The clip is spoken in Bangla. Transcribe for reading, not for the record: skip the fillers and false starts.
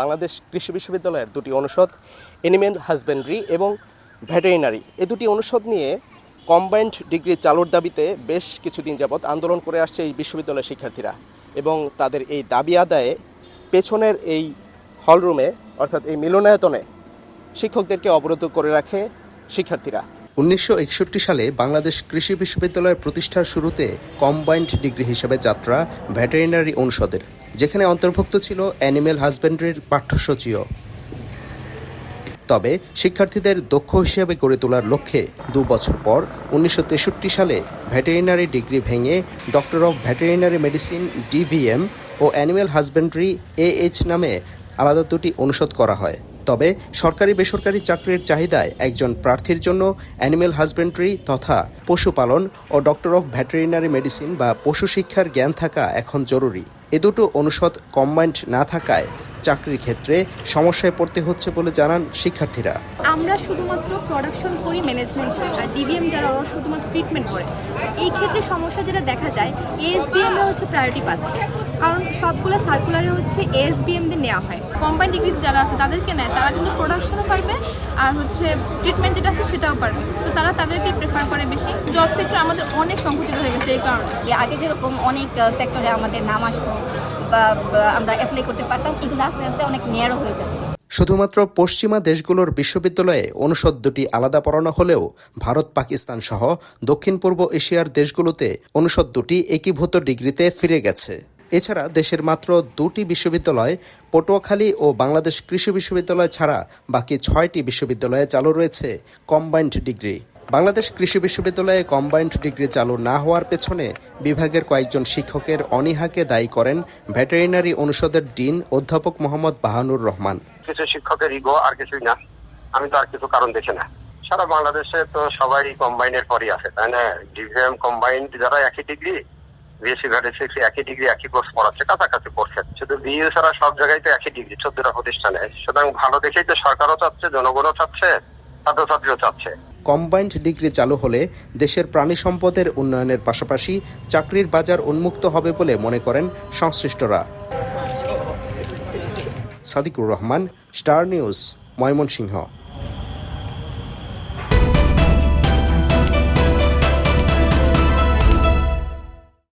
বাংলাদেশ কৃষি বিশ্ববিদ্যালয়ের দুটি অনুষদ এনিম্যাল হাজবেন্ডারি এবং ভেটেরিনারি এই দুটি অনুষদ নিয়ে কম্বাইন্ড ডিগ্রি চালুর দাবিতে বেশ কিছুদিন যাবৎ আন্দোলন করে আসছে এই বিশ্ববিদ্যালয়ের শিক্ষার্থীরা এবং তাদের এই দাবি আদায়ে পেছনের এই হলরুমে অর্থাৎ এই মিলনায়তনে শিক্ষকদেরকে অবরোধ করে রাখে শিক্ষার্থীরা। 1961 সালে বাংলাদেশ কৃষি বিশ্ববিদ্যালয়ের প্রতিষ্ঠার শুরুতে কম্বাইন্ড ডিগ্রি হিসেবে যাত্রা ভেটেরিনারি অনুষদের, যেখানে অন্তর্ভুক্ত ছিল অ্যানিম্যাল হাজবেন্ডারির পাঠ্যসূচিও। তবে শিক্ষার্থীদের দক্ষ হিসেবে গড়ে তোলার লক্ষ্যে 2 বছর পর 1963 সালে ভেটেরিনারি ডিগ্রি ভেঙে doctor of veterinary medicine DVM ও অ্যানিম্যাল হাজবেন্ডারি AH নামে আলাদা দুটি অনুষদ করা হয়। তবে সরকারি বেসরকারি চাকরির চাহিদায় একজন প্রার্থীর জন্য অ্যানিম্যাল হাজবেন্ডারি তথা পশুপালন ও ডক্টর অফ ভেটেরিনারি মেডিসিন বা পশু শিক্ষার জ্ঞান থাকা এখন জরুরি। এ দুটো অনুষদ কম্বাইন্ড না থাকায় চাকরির ক্ষেত্রে সমস্যায় পড়তে হচ্ছে বলে জানান শিক্ষার্থীরা। আমরা শুধুমাত্র প্রোডাকশন করি, ম্যানেজমেন্ট করি, আর ডিভিএম যারা ওরা শুধুমাত্র ট্রিটমেন্ট করে। এই ক্ষেত্রে সমস্যা যেটা দেখা যায়, ASBMরা হচ্ছে প্রায়োরিটি পাচ্ছে, কারণ সবগুলো সার্কুলারে হচ্ছে ASBMদের নেওয়া হয়। কম্বাইন্ড ডিগ্রি যারা আছে তাদেরকে নেয়, তারা কিন্তু প্রোডাকশনও পারবে আর হচ্ছে ট্রিটমেন্ট যেটা আছে সেটাও পারবে, তো তারা তাদেরকে প্রেফার করে বেশি। জব সেক্টর আমাদের অনেক সংকুচিত হয়ে গেছে এই কারণে। আগে যেরকম অনেক সেক্টরে আমাদের নাম আসতো বা আমরা অ্যাপ্লাই করতে পারতাম, এগুলো আস্তে আস্তে অনেক ন্যারো হয়ে যাচ্ছে। শুধুমাত্র পশ্চিমা দেশগুলোর বিশ্ববিদ্যালয়ে অনুষদ দুটি আলাদা পড়ানো হলেও ভারত, পাকিস্তান সহ দক্ষিণ পূর্ব এশিয়ার দেশগুলোতে অনুষদ দুটি একীভূত ডিগ্রিতে ফিরে গেছে। এছাড়া দেশের মাত্র 2টি বিশ্ববিদ্যালয় পটুয়াখালী ও বাংলাদেশ কৃষি বিশ্ববিদ্যালয় ছাড়া বাকি 6টি বিশ্ববিদ্যালয়ে চালু রয়েছে কম্বাইন্ড ডিগ্রি। বাংলাদেশ কৃষি বিশ্ববিদ্যালয়ে কম্বাইন্ড ডিগ্রি চালু না হওয়ার পেছনে বিভাগের কয়েকজন শিক্ষকের অনীহাকে দায়ী করেন ভেটেরিনারি অনুষদের ডিন অধ্যাপক মোহাম্মদ বাহানুর রহমান। কিছু শিক্ষকের ইগো, আর কিছুই না। আমি তো আর কিছু কারণ দেখি না। সারা বাংলাদেশে তো সবাই কম্বাইন্ডের পরই আছে, তাই না? ডিভিএম কম্বাইন্ড যারা একই ডিগ্রি, বিএসসি ভেটেরিনারি একই ডিগ্রি একই কোর্স পড়াচ্ছে, কাছাকাছি পড়ছে। শুধু বিএ ছাড়া সব জায়গায় তো একই ডিগ্রি 14টা প্রতিষ্ঠানে। সুতরাং ভালো দেখেই তো সরকারও চাচ্ছে, জনগণও চাচ্ছে, ছাত্রছাত্রীও চাচ্ছে। কম্বাইন্ড ডিগ্রি চালু হলে দেশের প্রাণী সম্পদের উন্নয়নের পাশাপাশি চাকরির বাজার উন্মুক্ত হবে বলে মনে করেন সংশ্লিষ্টরা। Sadiqur Rahman, star news, Mymensingh.